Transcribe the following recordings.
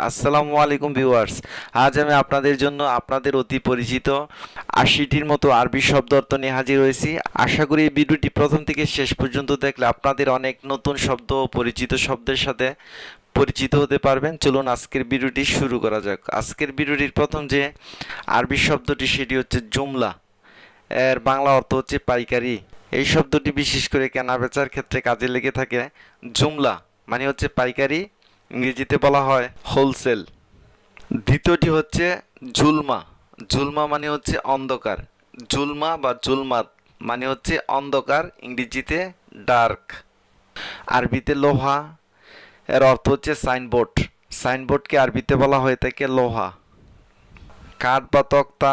আসসালামু আলাইকুম ভিউয়ার্স। আজ আমি আপনাদের জন্য আপনাদের অতি পরিচিত ৮০টির মতো আরবি শব্দ অর্থ নিয়ে হাজির হয়েছি। আশা করি এই ভিডিওটি প্রথম থেকে শেষ পর্যন্ত দেখলে আপনাদের অনেক নতুন শব্দ ও পরিচিত শব্দের সাথে পরিচিত হতে পারবেন। চলুন আজকের ভিডিওটি শুরু করা যাক। আজকের ভিডিওটির প্রথম যে আরবি শব্দটি সেটি হচ্ছে জুমলা। এর বাংলা অর্থ হচ্ছে পাইকারি। এই শব্দটি বিশেষ করে কেনা বেচার ক্ষেত্রে কাজে লেগে থাকে। জুমলা মানে হচ্ছে পাইকারি, ইংরেজিতে বলা হয় হোলসেল। দ্বিতীয়টি হচ্ছে জুলমা। জুলমা মানে হচ্ছে অন্ধকার। জুলমা বা জুলমাত মানে হচ্ছে অন্ধকার, ইংরেজিতে ডার্ক। আরবিতে লোহা, এর অর্থ হচ্ছে সাইনবোর্ড। সাইনবোর্ডকে আরবিতে বলা হয়ে থাকে লোহা। কাঠ বা তক্তা,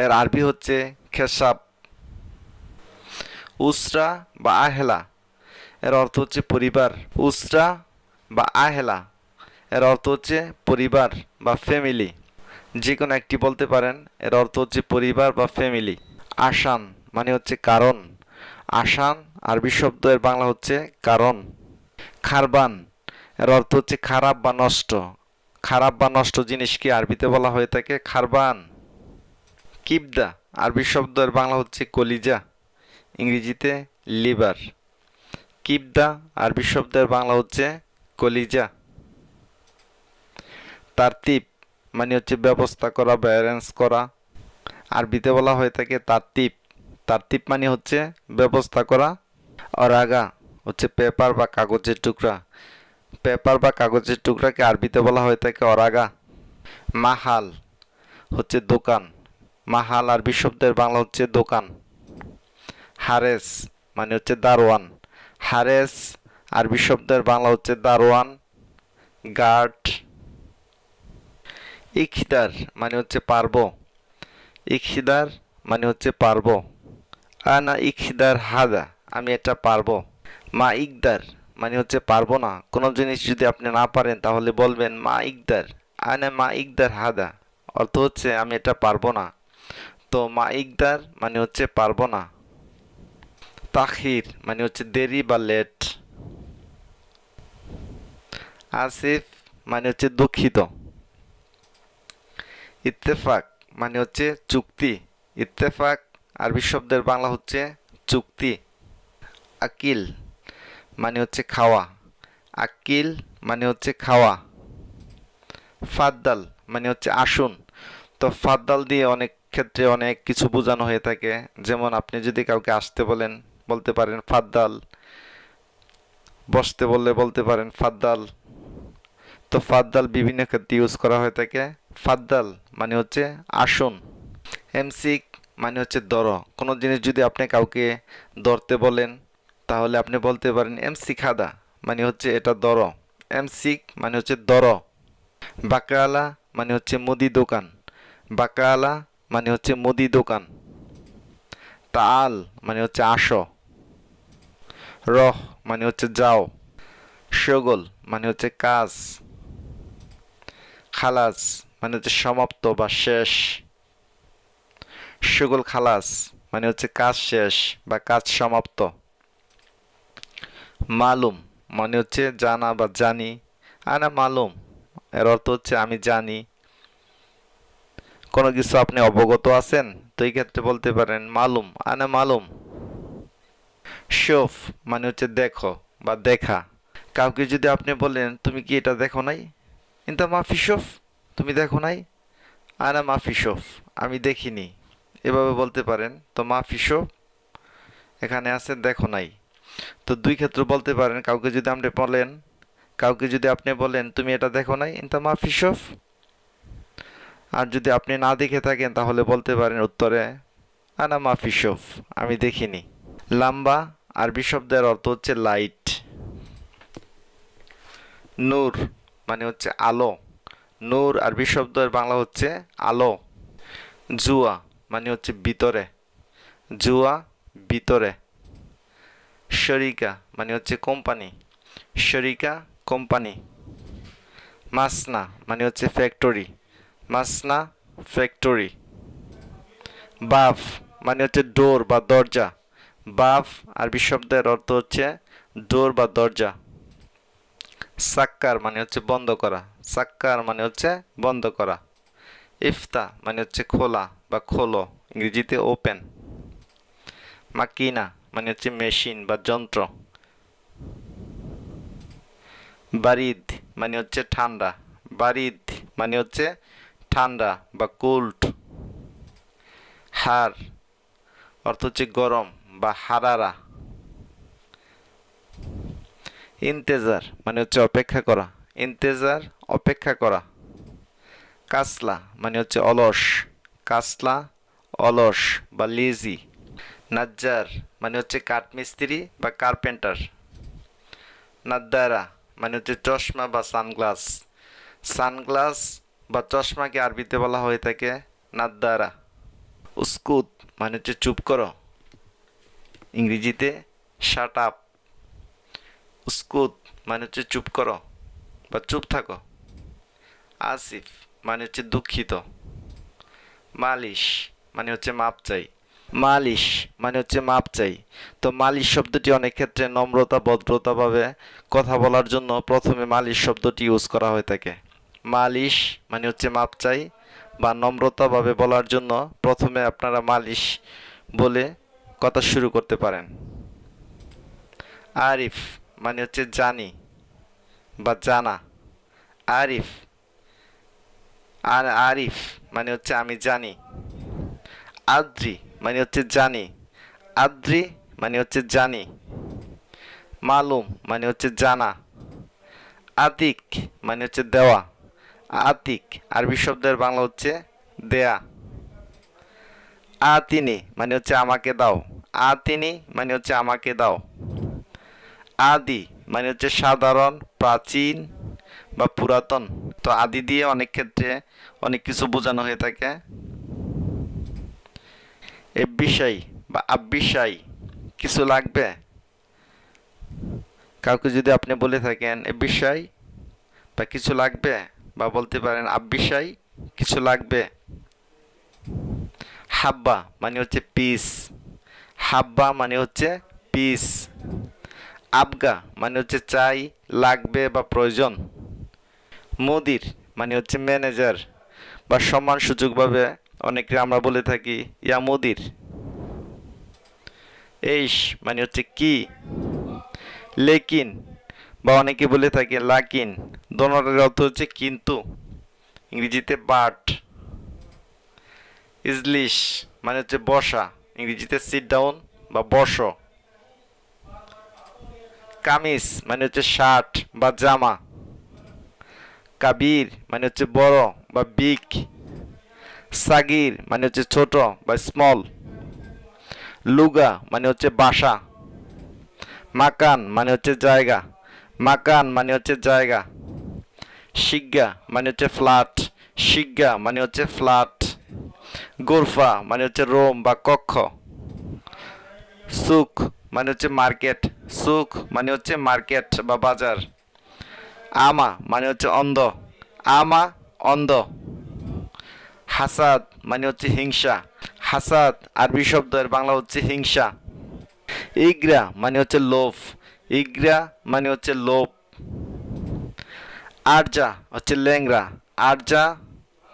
এর আরবি হচ্ছে খেসাব। উসরা বা আহেলা, এর অর্থ হচ্ছে পরিবার। উসরা বা আহেলা এর অর্থ হচ্ছে পরিবার বা ফ্যামিলি। যে কোনো একটি বলতে পারেন, এর অর্থ হচ্ছে পরিবার বা ফ্যামিলি। আসান মানে হচ্ছে কারণ। আসান আরবি শব্দ, এর বাংলা হচ্ছে কারণ। খারবান এর অর্থ হচ্ছে খারাপ বা নষ্ট। খারাপ বা নষ্ট জিনিসকে আরবিতে বলা হয়ে থাকে খারবান। কিবদা আরবি শব্দ, এর বাংলা হচ্ছে কলিজা, ইংরেজিতে লিভার। কিবদা আরবি শব্দের বাংলা হচ্ছে কলিজা। তারতিব মানে হচ্ছে ব্যবস্থা করা বা অ্যারেঞ্জ করা, আরবিতে বলা হয়ে থাকে তারতিব। তারতিব মানে হচ্ছে ব্যবস্থা করা। অরাগা হচ্ছে পেপার বা কাগজের টুকরা। পেপার বা কাগজের টুকরাকে আরবিতে বলা হয়ে থাকে অরাগা। মাহাল হচ্ছে দোকান। মাহাল আরবি শব্দের বাংলা হচ্ছে দোকান। হারেস মানে হচ্ছে দারোয়ান। হারেস আরবি শব্দের বাংলা হচ্ছে দারোয়ান, গার্ড। ইখদার মানে হচ্ছে পারবো। ইখদার মানে হচ্ছে পারবো। আনা ইখদার হাদা, আমি এটা পারবো। মা ইকদার মানে হচ্ছে পারবো না। কোনো জিনিস যদি আপনি না পারেন তাহলে বলবেন মা ইকদার। আনা মা ইকদার হাদা, অর্থ হচ্ছে আমি এটা পারবো না। তো মা ইকদার মানে হচ্ছে পারবো না। তাখির মানে হচ্ছে দেরি বা লেট। আসিফ মানে হচ্ছে দুঃখিত। ইত্তেফাক মানে হচ্ছে চুক্তি। ইত্তেফাক আরবি শব্দের বাংলা হচ্ছে চুক্তি। আকিল মানে হচ্ছে খাওয়া। আকিল মানে হচ্ছে খাওয়া। ফাদ্দাল মানে হচ্ছে আসুন। তো ফাদ্দাল দিয়ে অনেক ক্ষেত্রে অনেক কিছু বোঝানো হয়ে থাকে। যেমন আপনি যদি কাউকে আসতে বলেন, বলতে পারেন ফাদ্দাল। বসতে বললে বলতে পারেন ফাদ্দাল। তো ফাদ্দাল বিভিন্ন ক্ষেত্রে ইউজ করা হয়ে থাকে। ফাদ্দাল মানে হচ্ছে আসুন। এমসিক মানে হচ্ছে ধরো। কোনো জিনিস যদি আপনি কাউকে ধরতে বলেন তাহলে আপনি বলতে পারেন এমসিক হাদা, মানে হচ্ছে এটা ধরো। এমসিক মানে হচ্ছে ধরো। বাকালা মানে হচ্ছে মুদি দোকান। বাকালা মানে হচ্ছে মুদি দোকান। তাল মানে হচ্ছে আসো। রহ মানে হচ্ছে যাও। শগল মানে হচ্ছে কাজ। খালাস মানে হচ্ছে সমাপ্ত বা শেষ। শগল খালাস মানে হচ্ছে কাজ শেষ বা কাজ সমাপ্ত। মালুম মানে হচ্ছে জানা বা জানি। আনা মালুম এর অর্থ হচ্ছে আমি জানি। কোনো কিছু আপনি অবগত আছেন, তো এই ক্ষেত্রে বলতে পারেন মালুম, আনা মালুম। শোফ মানে হচ্ছে দেখো বা দেখা। কাউকে যদি আপনি বলেন তুমি কি এটা দেখো নাই, ইনতা মাফি শোফ, তুমি দেখো নাই। আনা মাফি শোফ, আমি দেখিনি। এভাবে বলতে পারেন। তো মাফি শোফ এখানে আছে দেখো নাই। তো দুই ক্ষেত্রে বলতে পারেন। কাউকে যদি আপনি বলেন তুমি এটা দেখো নাই, ইনতা মাফি শোফ। আর যদি আপনি না দেখে থাকেন তাহলে বলতে পারেন উত্তরে আনা মাফি শোফ, আমি দেখিনি। লাম্বা আরবি শব্দের অর্থ হচ্ছে লাইট। নূর মানে হচ্ছে আলো। নূর আরবি শব্দের বাংলা হচ্ছে আলো। জুয়া মানে হচ্ছে ভিতরে। জুয়া ভিতরে। শরিকা মানে হচ্ছে কোম্পানি। শরিকা কোম্পানি। মাসনা মানে হচ্ছে ফ্যাক্টরি। মাসনা ফ্যাক্টরি। বাফ মানে হচ্ছে ডোর বা দরজা। বাফ আরবি শব্দের অর্থ হচ্ছে ডোর বা দরজা। সাক্কার মানে হচ্ছে বন্ধ করা, সাক্কার মানে হচ্ছে বন্ধ করা। ইফতা মানে হচ্ছে খোলা বা খোলো, ইংরেজিতে ওপেন। মাকিনা মানে হচ্ছে মেশিন বা যন্ত্র। বারিদ মানে হচ্ছে ঠান্ডা, বারিদ মানে হচ্ছে ঠান্ডা বা কোল্ড। হার অর্থ হচ্ছে গরম বা হারারা। ইন্তেজার মানে হচ্ছে অপেক্ষা করা, ইন্তেজার অপেক্ষা করা। কাসলা মানে হচ্ছে অলস, কাসলা অলস বা লেজি। নাজ্জার মানে হচ্ছে কাঠমিস্ত্রি বা কার্পেন্টার। নাদ্দারা মানে হচ্ছে চশমা বা সানগ্লাস, সানগ্লাস বা চশমাকে আরবিতে বলা হয়ে থাকে নাদ্দারা। উস্কুত মানে হচ্ছে চুপ করো, ইংরেজিতে শাট আপ। উস্কুত মানে হচ্ছে চুপ করো বা চুপ থাকো। আসিফ মানে হচ্ছে দুঃখিত। মালিশ মানে হচ্ছে মাপ চাই, মালিশ মানে হচ্ছে মাপ চাই। তো মালিশ শব্দটি অনেক ক্ষেত্রে নম্রতা ভদ্রতাভাবে কথা বলার জন্য প্রথমে মালিশ শব্দটি ইউজ করা হয়ে থাকে। মালিশ মানে হচ্ছে মাপ চাই বা নম্রতাভাবে বলার জন্য প্রথমে আপনারা মালিশ বলে কথা শুরু করতে পারেন। আরিফ মানে হচ্ছে জানি বা জানা। আরিফ আর আরিফ মানে হচ্ছে আমি জানি। আদ্রি মানে হচ্ছে জানি, আদ্রি মানে হচ্ছে জানি। মালুম মানে হচ্ছে জানা। আতিক মানে হচ্ছে দেওয়া, আতিক আরবি শব্দের বাংলা হচ্ছে দেয়া। আতিনি মানে হচ্ছে আমাকে দাও, আতিনি মানে হচ্ছে আমাকে দাও। আদি মানে হচ্ছে সাধারণ, প্রাচীন বা পুরাতন। তো আদি দিয়ে অনেক ক্ষেত্রে অনেক কিছু বোঝানো হয়ে থাকে। এব্বিসাই বা আব্বিসাই কিছু লাগবে, কাউকে যদি আপনি বলে থাকেন এব্বিসাই বা কিছু লাগবে, বা বলতে পারেন আব্বিসাই কিছু লাগবে। হাব্বা মানে হচ্ছে পিস, হাব্বা মানে হচ্ছে পিস। আবগা মানে হচ্ছে চাই, লাগবে বা প্রয়োজন। মুদির মানে হচ্ছে ম্যানেজার বা সম্মানসূচকভাবে অনেকে আমরা বলে থাকি ইয়া মুদির। এইস মানে হচ্ছে কি। লেকিন বা অনেকে বলে থাকে লাকিন, দোনোটার অর্থ হচ্ছে কিন্তু, ইংরেজিতে বাট। ইজলিশ মানে হচ্ছে বসা, ইংরেজিতে সিট ডাউন বা বসো। কামিজ মানে হচ্ছে শার্ট বা জামা। কাবির মানে হচ্ছে বড় বা বিগ। সাগির মানে হচ্ছে ছোট বা স্মল। লুগা মানে হচ্ছে বাসা। মাকান মানে হচ্ছে জায়গা, মাকান মানে হচ্ছে জায়গা। শিগ্গা মানে হচ্ছে ফ্ল্যাট, শিগ্গা মানে হচ্ছে ফ্ল্যাট। গোরফা মানে হচ্ছে রোম বা কক্ষ। সুক মানে হচ্ছে মার্কেট, সুক মানে হচ্ছে মার্কেট বা বাজার। আমা মানে হচ্ছে অন্ধ, আমা অন্ধ। হাসাদ মানে হচ্ছে হিংসা, হাসাদ আরবি শব্দের বাংলা হচ্ছে হিংসা। ইগরা মানে হচ্ছে লোভ, ইগরা মানে হচ্ছে লোভ। আরজা হচ্ছে ল্যাংরা, আরজা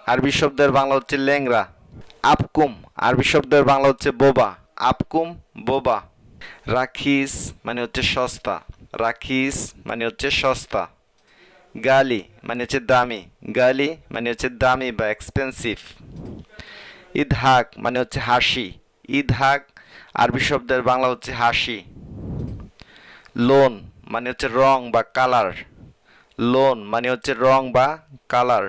আরবি শব্দের বাংলা হচ্ছে ল্যাংরা। আপকুম আরবি শব্দের বাংলা হচ্ছে বোবা, আপকুম বোবা। রাখিস মানে হচ্ছে সস্তা, রাখিস মানে হচ্ছে সস্তা। গালি মানে হচ্ছে দামি, গালি মানে হচ্ছে দামি বা এক্সপেন্সিভ। ইদহাক মানে হচ্ছে হাসি, ইদহাক আরবি শব্দের বাংলা হচ্ছে হাসি। লোন মানে হচ্ছে রং বা কালার, লোন মানে হচ্ছে রং বা কালার।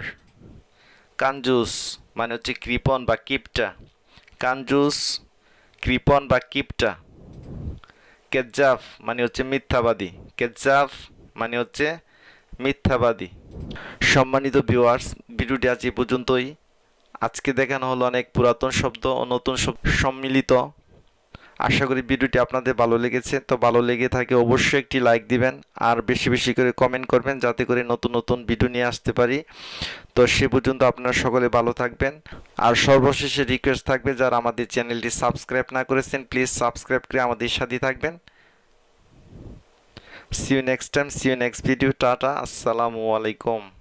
কাঞ্জুস মানে হচ্ছে কৃপণ বা কিপটা, কাঞ্জুস কৃপণ বা কিপটা। কেজ্জাফ মানে হচ্ছে মিথ্যাবাদী, কেজ্জাফ মানে হচ্ছে মিথ্যাবাদী। সম্মানিত ভিউয়ার্স, ভিডিওটি আজ এই পর্যন্তই। আজকে দেখানো হলো অনেক পুরাতন শব্দ ও নতুন শব্দ সম্মিলিত। আশা করি ভিডিওটি আপনাদের ভালো লেগেছে। তো ভালো লেগে থাকে অবশ্যই একটি লাইক দিবেন আর বেশি বেশি করে কমেন্ট করবেন, যাতে করে নতুন নতুন ভিডিও নিয়ে আসতে পারি। তো সে পর্যন্ত আপনারা সকলে ভালো থাকবেন। আর সর্বশেষে রিকোয়েস্ট থাকবে, যারা আমাদের চ্যানেলটি সাবস্ক্রাইব না করেছেন প্লিজ সাবস্ক্রাইব করে আমাদের সাথে থাকবেন। See you next time, see you next video. Tata, assalamu alaikum.